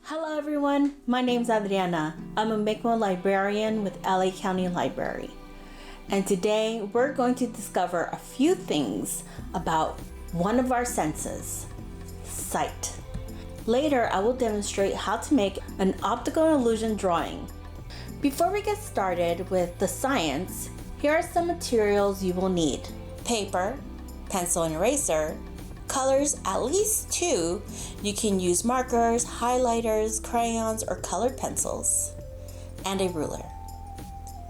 Hello everyone, my name's Adriana. I'm a Mi'kmaq librarian with LA County Library. And today we're going to discover a few things about one of our senses, sight. Later I will demonstrate how to make an optical illusion drawing. Before we get started with the science, here are some materials you will need. Paper, pencil and eraser, colors at least 2. You can use markers, highlighters, crayons, or colored pencils, and a ruler.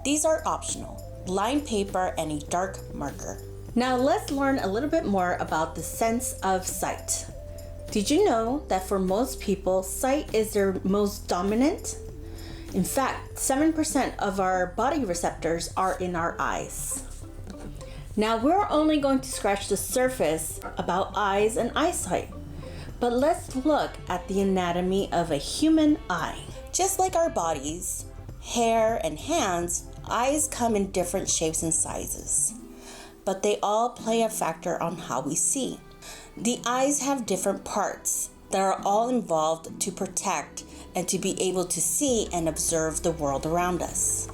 These are optional, lined paper and a dark marker. Now let's learn a little bit more about the sense of sight. Did you know that for most people, sight is their most dominant? In fact, 7% of our body receptors are in our eyes. Now we're only going to scratch the surface about eyes and eyesight, but let's look at the anatomy of a human eye. Just like our bodies, hair, and hands, eyes come in different shapes and sizes, but they all play a factor on how we see. The eyes have different parts that are all involved to protect and to be able to see and observe the world around us.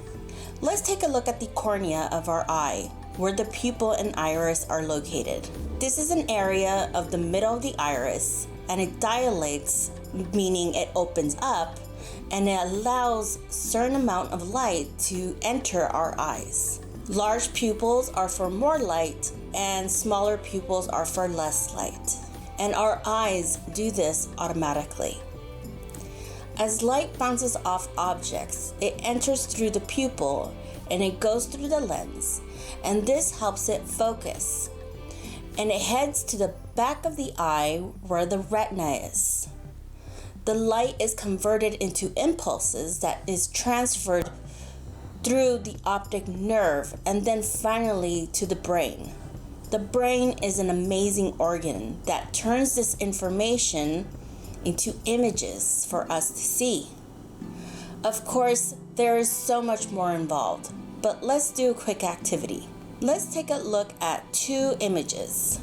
Let's take a look at the cornea of our eye, where the pupil and iris are located. This is an area of the middle of the iris, and it dilates, meaning it opens up, and it allows a certain amount of light to enter our eyes. Large pupils are for more light, and smaller pupils are for less light. And our eyes do this automatically. As light bounces off objects, it enters through the pupil and it goes through the lens, and this helps it focus. And it heads to the back of the eye where the retina is. The light is converted into impulses that is transferred through the optic nerve and then finally to the brain. The brain is an amazing organ that turns this information into images for us to see. Of course, there is so much more involved, but let's do a quick activity. Let's take a look at 2 images.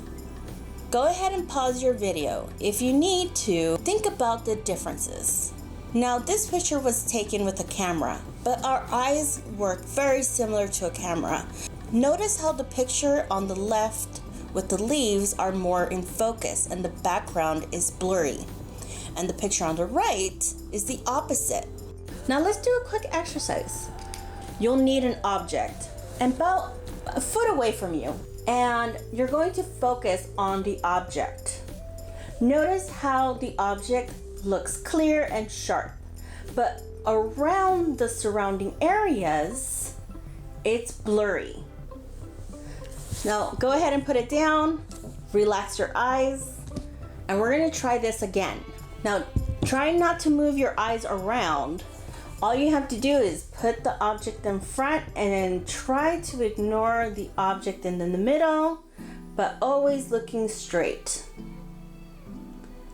Go ahead and pause your video. If you need to, think about the differences. Now, this picture was taken with a camera, but our eyes work very similar to a camera. Notice how the picture on the left with the leaves are more in focus and the background is blurry. And the picture on the right is the opposite. Now let's do a quick exercise. You'll need an object about a foot away from you, and you're going to focus on the object. Notice how the object looks clear and sharp, but around the surrounding areas, it's blurry. Now go ahead and put it down, relax your eyes, and we're going to try this again. Now try not to move your eyes around. All you have to do is put the object in front and then try to ignore the object in the middle, but always looking straight.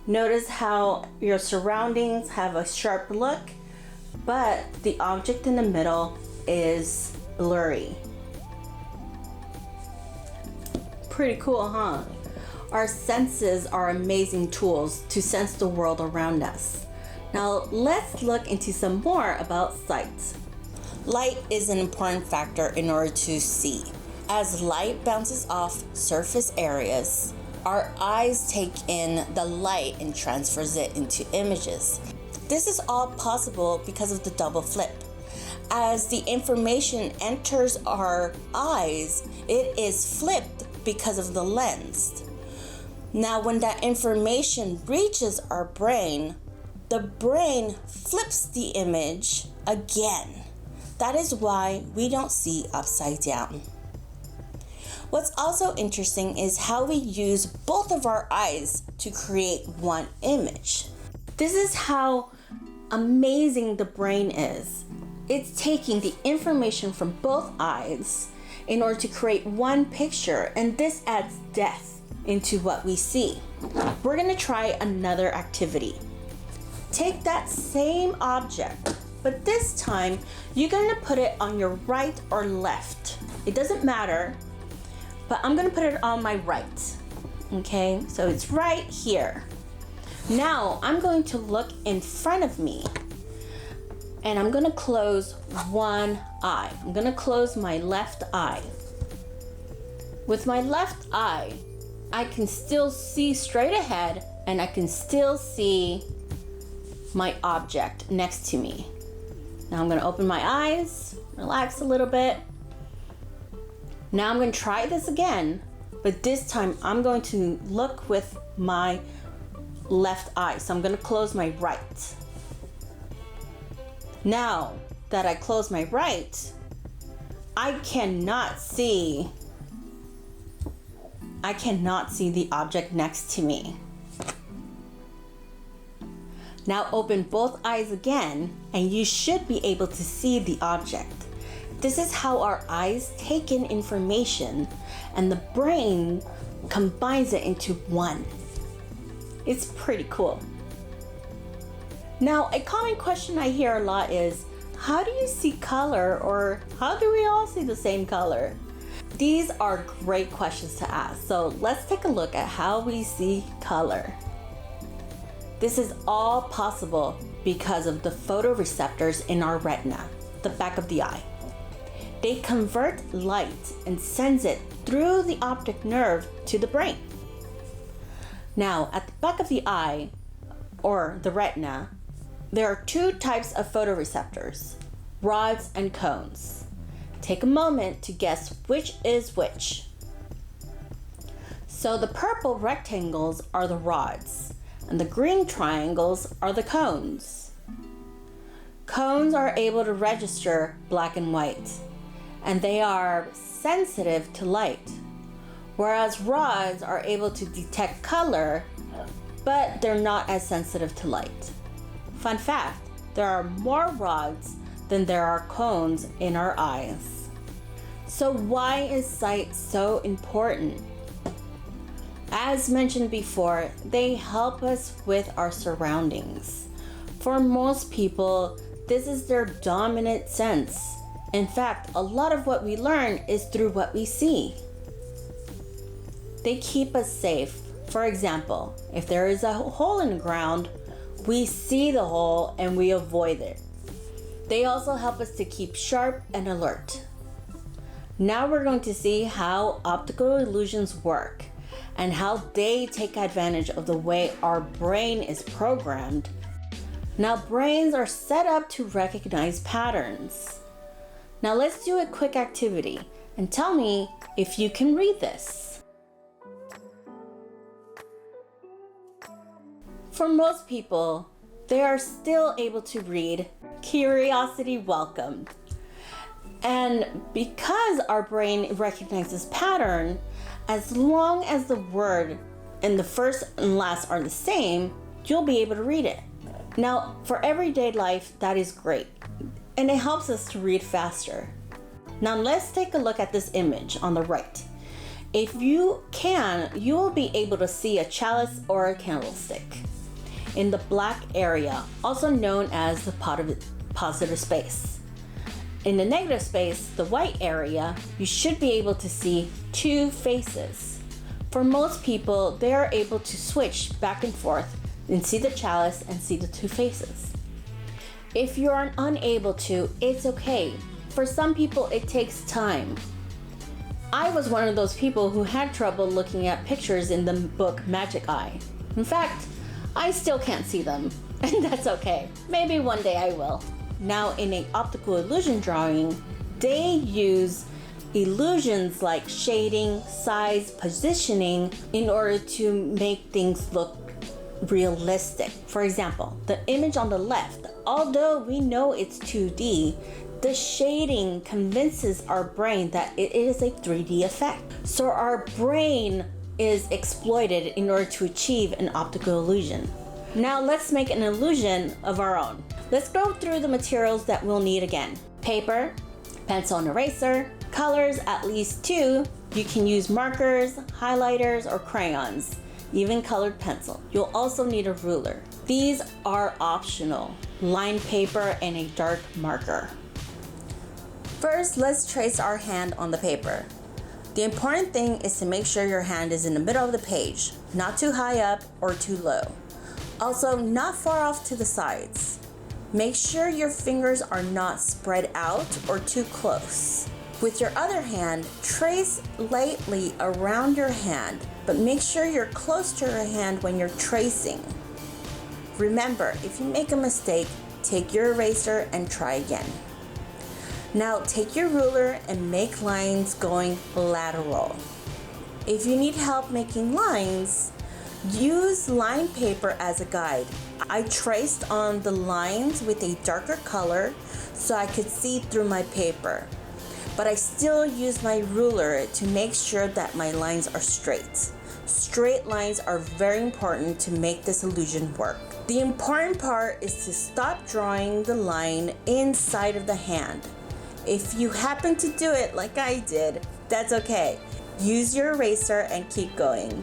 Notice how your surroundings have a sharp look, but the object in the middle is blurry. Pretty cool, huh? Our senses are amazing tools to sense the world around us. Now let's look into some more about sight. Light is an important factor in order to see. As light bounces off surface areas, our eyes take in the light and transfers it into images. This is all possible because of the double flip. As the information enters our eyes, it is flipped because of the lens. Now when that information reaches our brain, the brain flips the image again. That is why we don't see upside down. What's also interesting is how we use both of our eyes to create one image. This is how amazing the brain is. It's taking the information from both eyes in order to create one picture, and this adds depth into what we see. We're going to try another activity. Take that same object, but this time you're going to put it on your right or left. It doesn't matter, but I'm going to put it on my right. Okay, so it's right here. Now I'm going to look in front of me and I'm going to close one eye. I'm going to close my left eye. With my left eye, I can still see straight ahead and I can still see my object next to me. Now I'm going to open my eyes, relax a little bit. Now I'm going to try this again, but this time I'm going to look with my left eye. So I'm going to close my right. Now that I close my right, I cannot see the object next to me. Now open both eyes again and you should be able to see the object. This is how our eyes take in information and the brain combines it into one. It's pretty cool. Now, a common question I hear a lot is, how do you see color, or how do we all see the same color? These are great questions to ask. So let's take a look at how we see color. This is all possible because of the photoreceptors in our retina, the back of the eye. They convert light and sends it through the optic nerve to the brain. Now, at the back of the eye, or the retina, there are two types of photoreceptors, rods and cones. Take a moment to guess which is which. So the purple rectangles are the rods, and the green triangles are the cones. Cones are able to register black and white, and they are sensitive to light, whereas rods are able to detect color, but they're not as sensitive to light. Fun fact, there are more rods than there are cones in our eyes. So why is sight so important? As mentioned before, they help us with our surroundings. For most people, this is their dominant sense. In fact, a lot of what we learn is through what we see. They keep us safe. For example, if there is a hole in the ground, we see the hole and we avoid it. They also help us to keep sharp and alert. Now we're going to see how optical illusions work and how they take advantage of the way our brain is programmed. Now, brains are set up to recognize patterns. Now let's do a quick activity and tell me if you can read this. For most people, they are still able to read "Curiosity welcomed." And because our brain recognizes pattern, as long as the word and the first and last are the same, you'll be able to read it. Now, for everyday life, that is great, and it helps us to read faster. Now let's take a look at this image on the right. If you can, you will be able to see a chalice or a candlestick in the black area, also known as the positive space. In the negative space, the white area, you should be able to see two faces. For most people, they are able to switch back and forth and see the chalice and see the two faces. If you are unable to, it's okay. For some people, it takes time. I was one of those people who had trouble looking at pictures in the book Magic Eye. In fact, I still can't see them, and that's okay. Maybe one day I will. Now, in an optical illusion drawing, they use illusions like shading, size, positioning in order to make things look realistic. For example, the image on the left, although we know it's 2D, the shading convinces our brain that it is a 3D effect. So our brain is exploited in order to achieve an optical illusion. Now let's make an illusion of our own. Let's go through the materials that we'll need again. Paper, pencil and eraser, colors at least 2. You can use markers, highlighters, or crayons, even colored pencil. You'll also need a ruler. These are optional, lined paper and a dark marker. First, let's trace our hand on the paper. The important thing is to make sure your hand is in the middle of the page, not too high up or too low. Also, not far off to the sides. Make sure your fingers are not spread out or too close. With your other hand, trace lightly around your hand, but make sure you're close to your hand when you're tracing. Remember, if you make a mistake, take your eraser and try again. Now take your ruler and make lines going lateral. If you need help making lines, use line paper as a guide. I traced on the lines with a darker color so I could see through my paper, but I still use my ruler to make sure that my lines are straight. Straight lines are very important to make this illusion work. The important part is to stop drawing the line inside of the hand. If you happen to do it like I did, that's okay. Use your eraser and keep going.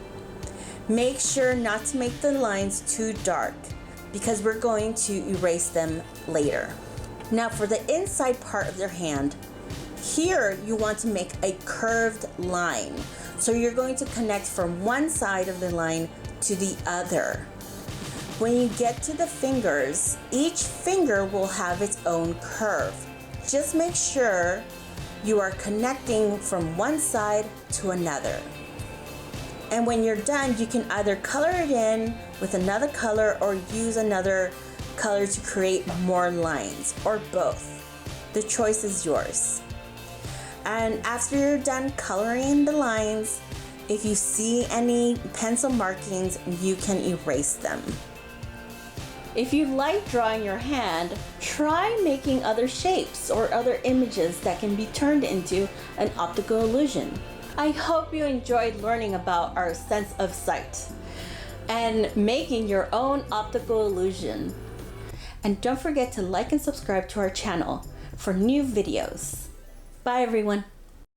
Make sure not to make the lines too dark because we're going to erase them later. Now for the inside part of your hand, here you want to make a curved line. So you're going to connect from one side of the line to the other. When you get to the fingers, each finger will have its own curve. Just make sure you are connecting from one side to another. And when you're done, you can either color it in with another color or use another color to create more lines, or both. The choice is yours. And after you're done coloring the lines, if you see any pencil markings, you can erase them. If you like drawing your hand, try making other shapes or other images that can be turned into an optical illusion. I hope you enjoyed learning about our sense of sight and making your own optical illusion. And don't forget to like and subscribe to our channel for new videos. Bye everyone.